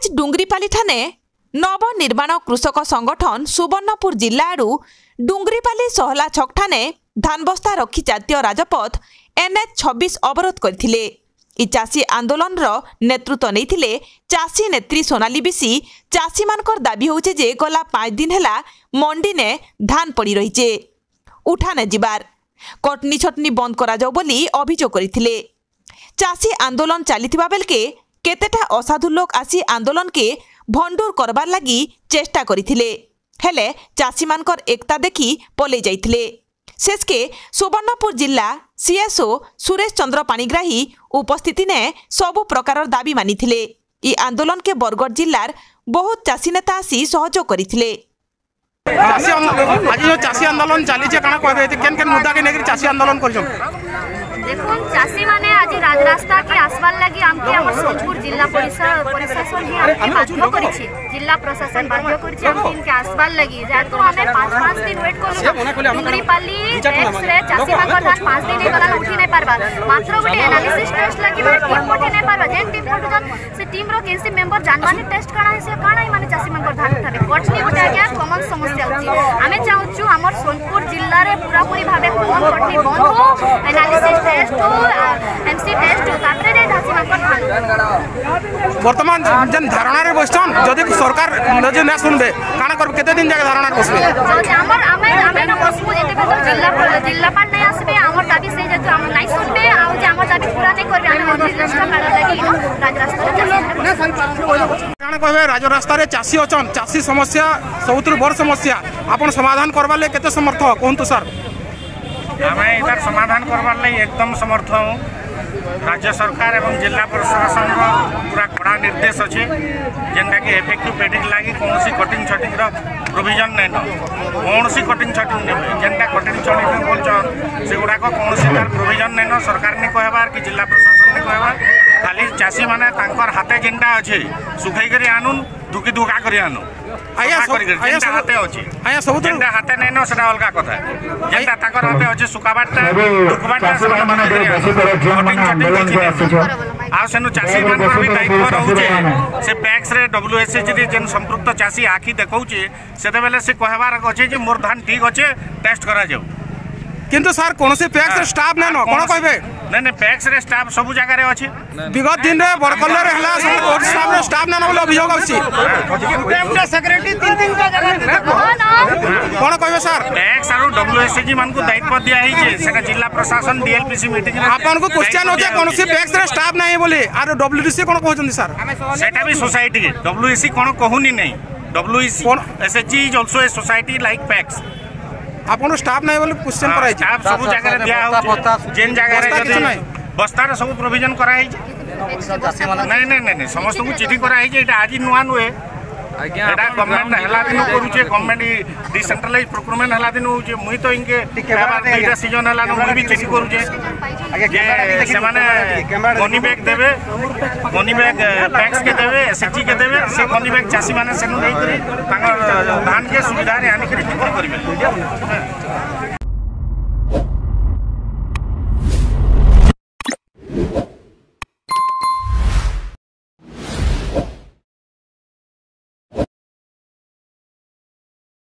आज डुंगरीपाली ठाणे नवनिर्माण कृषक संगठन सुवर्णपुर जिला आड़ू डुंगरीपाली सहला छक ठाणे धानबस्ता रखी जातीय राजपथ NH26 अवरोध करथिले। इ चासी आंदोलन नेतृत्व नहीं चासी नेत्री सोनाली बिसी चासी मानकर दाबी होचे जे गला 5 दिन हैला मंडी ने धान पड़ी रहीचे उठाने जिबार कटनी छटनी बंद करा जाओ बोली अभियोग करथिले। चासी आंदोलन चलीथिबा बेलके केतेटा असाधु लोक आसी आंदोलन के भंडूर करबार लगी चेष्टा करथिले हेले चासी मानकर एकता देखी पले जाइथिले। शेषके सुवर्णपुर जिला सीएसओ सुरेश चंद्र पाणिग्राही उपस्थिति ने सबु प्रकार दाबी मानिथिले। इ आंदोलन के बरगढ़ जिलार बहुत चासी नेता आसी सहयोग करथिले। आज जो चासी आंदोलन चली काना कहबे केन केन मुद्दा के नेगरी चासी आंदोलन करछन देखुन चासी माने आज राजरास्ता के आसवार लगी आमके हमर सोनपुर जिला प्रशासन ही आमके बाध्य करिछि जिला प्रशासन बाध्य करिछि आमके इनके आसवार लगी जेतु हमें 5 दिन वेट करलु डुंगरीपाली टैक्स रे चासी मानकर धान 5 दिन गला उठी नै पारबा मात्र गोटे एनालिसिस टेस्ट लगी टीम पठे नै पारबा जेन टीम पठुजन से टीम रो केसी मेंबर जानवानी टेस्ट काना है से काना माने चासी मानकर धान थाबे कटनी गोटे आज्ञा कॉमन समस्या होछि हमें चाहूछु हमर सोनपुर जिल्ला रे पूरा पूरी भाबे कॉमन कटनी बंद हो एनालिसिस टेस्ट हो एमसी टेस्ट हो तापरे रे चासी मानकर धान वर्तमान जन धारणा रे बसछन जदि सरकार नजे न सुनबे काना कर केते दिन जाके धारणा रे बसबे जो हमर हमें न बसबो जेते बेतो जिल्लापाल नै आसबे हमर दाबी से जेतु हम नै सुनबे आ जे हमर दाबी पूरा नै करबे हम राजरास्ता काढा लगी राजरास्ता काना कहबे राजरास्ता रे चासी अछन चासी समस्या सबुतर बड़ समस्या आपण समाधान करबा ले केते समर्थ कोहंतु सर हमें इधर समाधान करवार लिए एकदम समर्थ हूँ। राज्य सरकार एवं जिला प्रशासन पूरा कड़ा निर्देश अच्छे जेनटा कि इफेक्टिव पेडिंग लगी कौन कटिंग छटिंग प्रोविजन नहीं न कौन कटिंग छटिंग नहीं जेनटा कटिंग छटिंग बोलचन से गुड़ाक कौन तार प्रोविजन नहीं न सरकार नहीं कहबार कि जिला प्रशासन नहीं कहबार खाली चाषी मैंने हाथे जेनटा अच्छे सुखाई कर आनुन दुकी दुका कर आनु हाथे अच्छे जेनटा हाथे नहीं न से अलग कथा जेनटा ताकर हाथे अच्छे सुखाबारटा दुखबारटा आनु चाषी मान भी दायित्व रोचे से पैक्स रे WSH जेन संपृक्त चाषी आखि देखौचे सेते बेले से कहबार अच्छे जे मोर धान ठीक अच्छे टेस्ट करा जाऊ किंतु सर कौन से पैक्स रे स्टाफ नै न कोन कहबे नहीं पैक्स रे स्टाफ सब जगह रे अछि विगत दिन रे बड़कल्ले रे हला सब स्टाफ रे स्टाफ नै न बोले अभियोग अछि डेप्टी सेक्रेटरी तीन का जगह कोन कहबे सर पैक्स आरो WSH मान को दायित्व दिया है जे सेटा जिला प्रशासन DLPC मीटिंग रे आपन को क्वेश्चन होजे कौन से पैक्स रे स्टाफ नै बोले आरो WDC कोन कहउछन सर सेटा भी सोसाइटी के WEC कोन कहूनी नहीं WEC SHG is also a society like PACS आपन स्टाफ नै बोले क्वेश्चन कराई स्टाफ सब जगह रे दिया हो जेन जगह रे जदी बस्ता रे सब प्रोविजन कराई नहीं समस्त को चिठी कराई जे एटा आज नुआ नुए एटा गवर्नमेंट हला दिन करूचे गवर्नमेंट डिसेंट्रलाइज प्रोक्योरमेंट हला दिन जे मुई तो इनके दुईटा सीजन हला मुई भी चिठी करूचे जे से माने मनी बैग देबे मनी बैग टैक्स के देबे SHG के देबे से मनी बैग चासी माने सेनु नहीं करी तांगर धान के सुविधा रे आनी करी बिक्री करबे